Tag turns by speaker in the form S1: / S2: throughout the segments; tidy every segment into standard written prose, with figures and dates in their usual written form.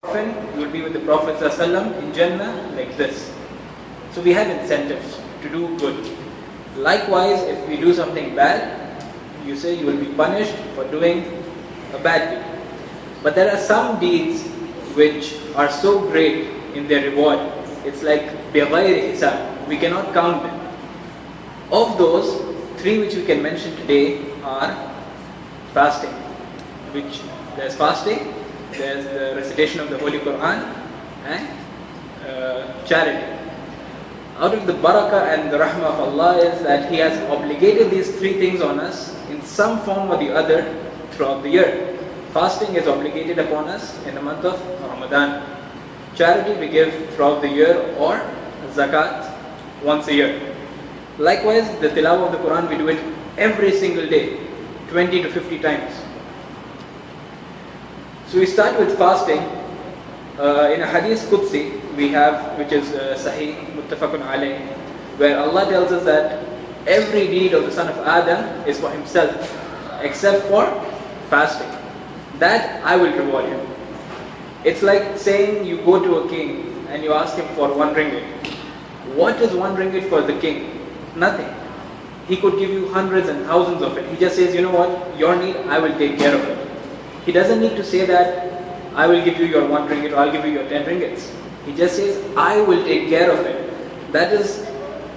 S1: Often you will be with the Prophet ﷺ in Jannah like this. So we have incentives to do good. Likewise, if we do something bad, you say you will be punished for doing a bad deed. But there are some deeds which are so great in their reward. It's like بِغَيْرِ حِسَابٍ. We cannot count them. Of those, 3 which we can mention today are fasting. There's fasting, there's the recitation of the Holy Quran, and charity. Out of the barakah and the rahmah of Allah is that He has obligated these 3 things on us in some form or the other throughout the year. Fasting is obligated upon us in the month of Ramadan. Charity we give throughout the year, or zakat once a year. Likewise, the tilawah of the Quran, we do it every single day, 20 to 50 times. So we start with fasting. In a hadith Qudsi we have, which is Sahih, Muttafaqun alayh, where Allah tells us that every deed of the son of Adam is for himself, except for fasting. That I will reward him. It's like saying you go to a king and you ask him for 1 ringgit. What is 1 ringgit for the king? Nothing. He could give you hundreds and thousands of it. He just says, you know what, your need, I will take care of it. He doesn't need to say that I will give you your 1 ringgit or I'll give you your 10 ringgits. He just says, I will take care of it. That is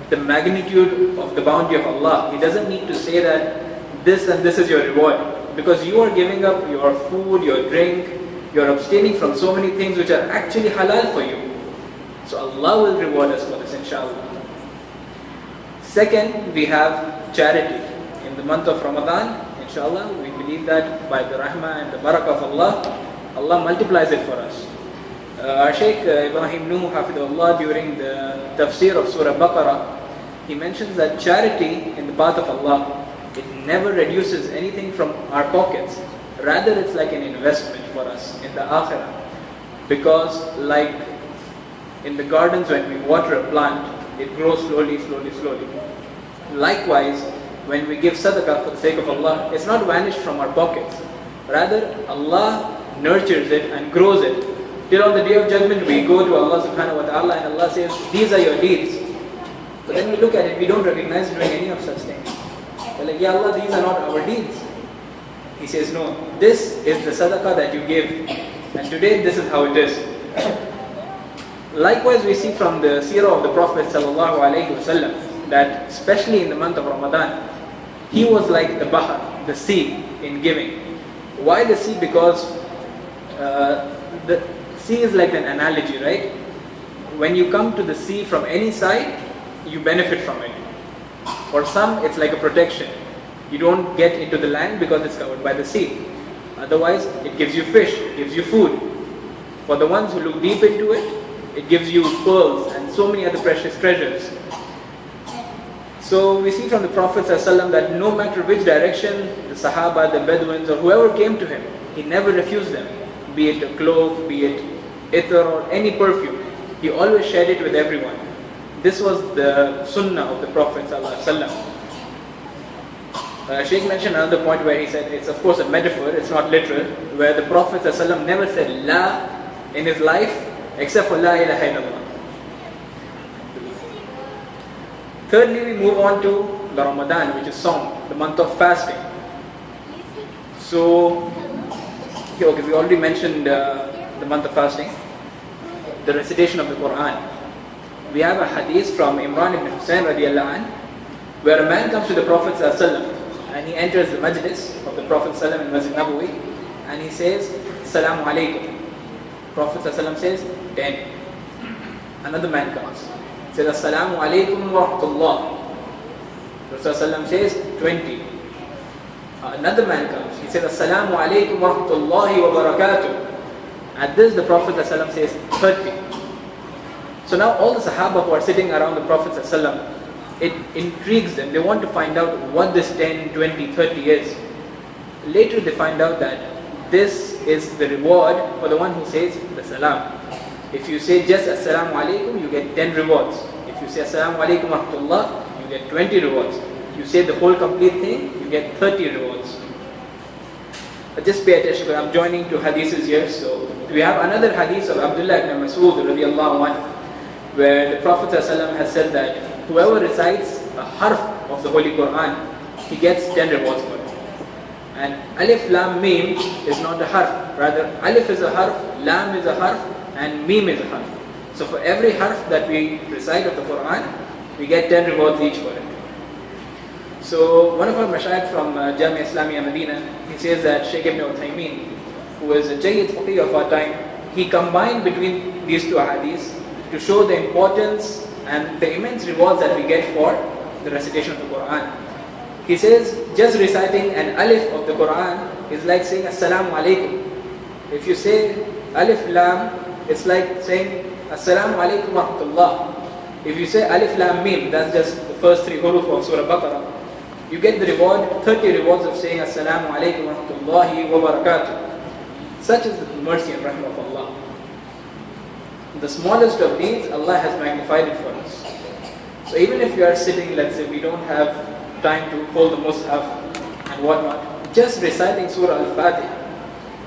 S1: the magnitude of the bounty of Allah. He doesn't need to say that this and this is your reward. Because you are giving up your food, your drink, you're abstaining from so many things which are actually halal for you. So Allah will reward us for this, inshallah. Second, we have charity. In the month of Ramadan, inshallah, we believe that by the rahmah and the barakah of Allah, Allah multiplies it for us. Our Shaykh Ibrahim Nuh Hafidullah, during the tafsir of Surah Baqarah, he mentions that charity in the path of Allah, it never reduces anything from our pockets. Rather, it's like an investment for us in the akhirah. Because like in the gardens, when we water a plant, it grows slowly, slowly, slowly. Likewise, when we give sadaqah for the sake of Allah, it's not vanished from our pockets. Rather, Allah nurtures it and grows it. Till on the day of judgment, we go to Allah subhanahu wa ta'ala and Allah says, these are your deeds. But then we look at it, we don't recognize doing any of such things. We're like, Ya Allah, these are not our deeds. He says, no, this is the sadaqah that you gave. And today, this is how it is. Likewise, we see from the seerah of the Prophet sallallahu alaihi wasallam that especially in the month of Ramadan, he was like the bahar, the sea in giving. Why the sea? Because the sea is like an analogy, right? When you come to the sea from any side, you benefit from it. For some, it's like a protection. You don't get into the land because it's covered by the sea. Otherwise, it gives you fish, it gives you food. For the ones who look deep into it, it gives you pearls and so many other precious treasures. So we see from the Prophet ﷺ that no matter which direction the Sahaba, the Bedouins or whoever came to him, he never refused them. Be it a cloak, be it ether or any perfume. He always shared it with everyone. This was the sunnah of the Prophet ﷺ. Shaykh mentioned another point where he said it's of course a metaphor, it's not literal, where the Prophet ﷺ never said La in his life except for La ilaha illallah. Thirdly, we move on to the Ramadan, which is Sawm, the month of fasting. So, okay, we already mentioned the month of fasting, the recitation of the Quran. We have a hadith from Imran ibn Hussain radiallahu anh, where a man comes to the Prophet ﷺ and he enters the majlis of the Prophet ﷺ in Masjid Nabawi and he says, Assalamu alaikum. Prophet ﷺ says, 10. Another man comes, says, Assalamu alaikum wa rahmatullah. Prophet ﷺ says, 20. Another man comes, he says, Assalamu alaikum wa rahmatullahi wa barakatuh. At this, the Prophet ﷺ says, 30. So now all the Sahaba who are sitting around the Prophet ﷺ, it intrigues them. They want to find out what this 10, 20, 30 is. Later they find out that this is the reward for the one who says the salam. If you say just Assalamu alaikum, you get 10 rewards. If you say Assalamu alaikum wa rahmatullah, you get 20 rewards. If you say the whole complete thing, you get 30 rewards. But just pay attention, because I'm joining to hadiths here, so we have another hadith of Abdullah ibn Mas'ud radiallahu anhu, where the Prophet ﷺ has said that whoever recites a harf of the Holy Quran, he gets 10 rewards for it. And alif, lam, mim is not a harf. Rather, alif is a harf, lam is a harf, and mim is a harf. So for every harf that we recite of the Quran, we get 10 rewards each for it. So one of our mashayikh from Jamia Islamia Medina, he says that Shaykh ibn Uthaymeen, who is a Jayyid Faqih of our time, he combined between these two hadiths to show the importance and the immense rewards that we get for the recitation of the Quran. He says, just reciting an alif of the Quran is like saying Assalamu alaikum. If you say alif lam, it's like saying Assalamu alaikum wa rahmatullah. If you say alif lam mim, that's just the first 3 huruf of Surah Baqarah, you get the reward, 30 rewards of saying Assalamu alaikum wa rahmatullahi wa barakatuh. Such is the mercy and rahmah of Allah. The smallest of these, Allah has magnified it for us. So even if you are sitting, let's say we don't have time to hold the mushaf and whatnot, just reciting Surah Al-Fatiha.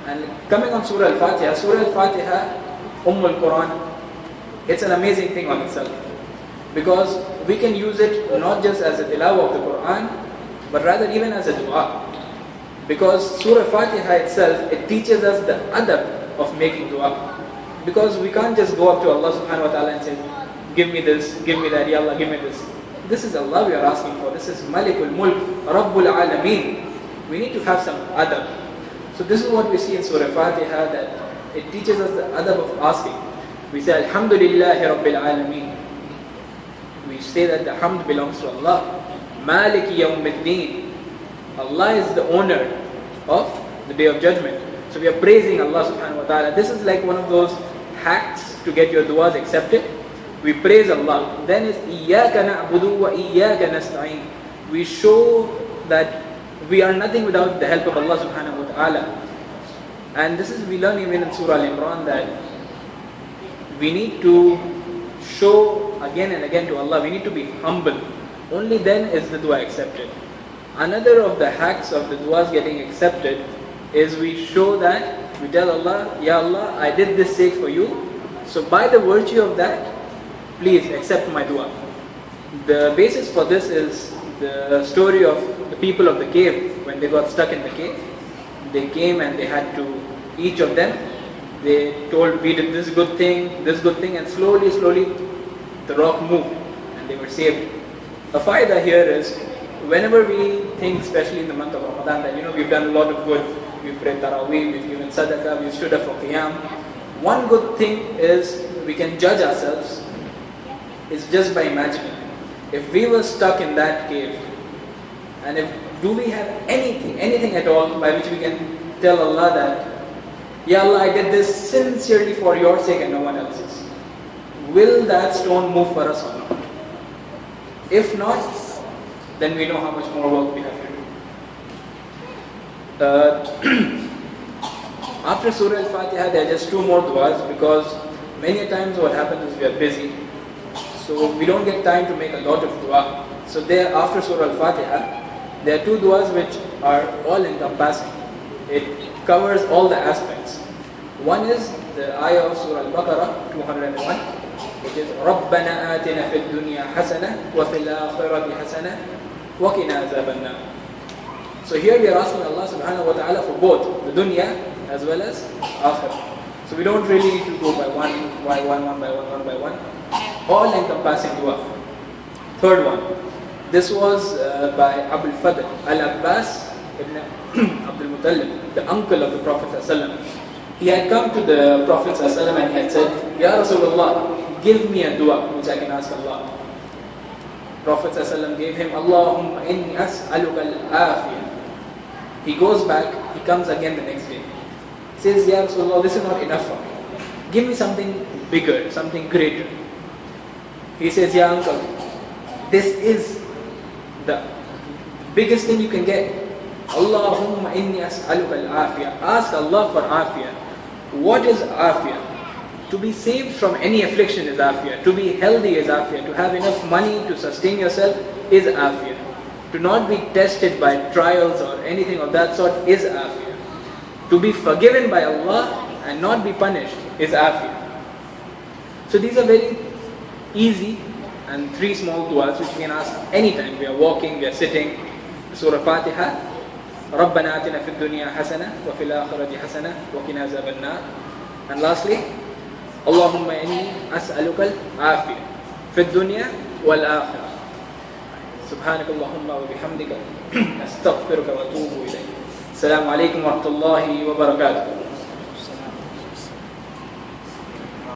S1: And coming on Surah Al-Fatiha, Surah Al-Fatiha, Al-Quran, it's an amazing thing on itself. Because we can use it not just as a tilawah of the Quran, but rather even as a dua. Because Surah Fatiha itself, it teaches us the adab of making dua. Because we can't just go up to Allah subhanahu wa ta'ala and say, give me this, give me that, Ya Allah, give me this. This is Allah we are asking for. This is Malikul Mulk, Rabbul Alameen. We need to have some adab. So this is what we see in Surah Fatiha, that it teaches us the adab of asking. We say, Alhamdulillahi Rabbil Alameen. We say that the hamd belongs to Allah. Maliki Yawmiddin. Allah is the owner of the Day of Judgment. So we are praising Allah subhanahu wa ta'ala. This is like one of those hacks to get your du'as accepted. We praise Allah. Then is Iyyaka na'budu wa Iyyaka nasta'in. We show that we are nothing without the help of Allah subhanahu wa ta'ala. And this is, we learn even in Surah Al-Imran, that we need to show again and again to Allah. We need to be humble. Only then is the dua accepted. Another of the hacks of the duas getting accepted is we show that, we tell Allah, Ya Allah, I did this sake for you. So by the virtue of that, please accept my dua. The basis for this is the story of the people of the cave. When they got stuck in the cave, they came and they had to, each of them, they told, we did this good thing, and slowly the rock moved and they were saved. A faida here is, whenever we think, especially in the month of Ramadan, that we've done a lot of good, we've prayed Taraweeh, we've given Sadaqah, we've stood up for Qiyam. One good thing is we can judge ourselves is just by imagining. If we were stuck in that cave, and do we have anything at all by which we can tell Allah that, Ya Allah, I did this sincerely for your sake and no one else's. Will that stone move for us or not? If not, then we know how much more work we have to do. After Surah Al-Fatiha, there are just 2 more du'as, because many times what happens is we are busy. So we don't get time to make a lot of dua. So there, after Surah Al-Fatiha, there are 2 du'as which are all encompassing. It covers all the aspects. One is the ayah of Surah Al-Baqarah, 201, which is رَبَّنَا آتِنَا فِي الدُّنْيَا حَسَنَةً وَفِي الْآخِرَةِ حَسَنَةً وَقِنَا عَذَابَ النَّارِ. So here we are asking Allah subhanahu wa ta'ala for both the dunya as well as akhirah. So we don't really need to go by one by one. All encompassing dua. Third one. This was by Abul Fadl Al-Abbas ibn Abdul Muttalib, the uncle of the Prophet ﷺ. He had come to the Prophet ﷺ and he had said, Ya Rasulullah, give me a dua which I can ask Allah. Prophet ﷺ gave him, Allahumma inni as'aluka al-afiyah. He goes back, he comes again the next day. He says, Ya Rasulullah, this is not enough for me. Give me something bigger, something greater. He says, Ya uncle, this is the biggest thing you can get. Allahumma inni as'aluka al-afiyah. Ask Allah for afiyah. What is afiyah? To be saved from any affliction is afiyah. To be healthy is afiyah. To have enough money to sustain yourself is afiyah. To not be tested by trials or anything of that sort is afiyah. To be forgiven by Allah and not be punished is afiyah. So these are very easy and 3 small du'as which we can ask anytime. We are walking, we are sitting. Surah Fatiha. رَبَّنَا آتِنَا فِي الدُّنْيَا حَسَنَةً وَفِي الْآخِرَةِ حَسَنَةً وَقِنَا عَذَابَ النَّارِ. And lastly, اللهم إني أسألك العافية في الدنيا والآخرة. سبحانك اللهم وبحمدك أستغفرك وأتوب إليك. السلام عليكم ورحمة الله وبركاته.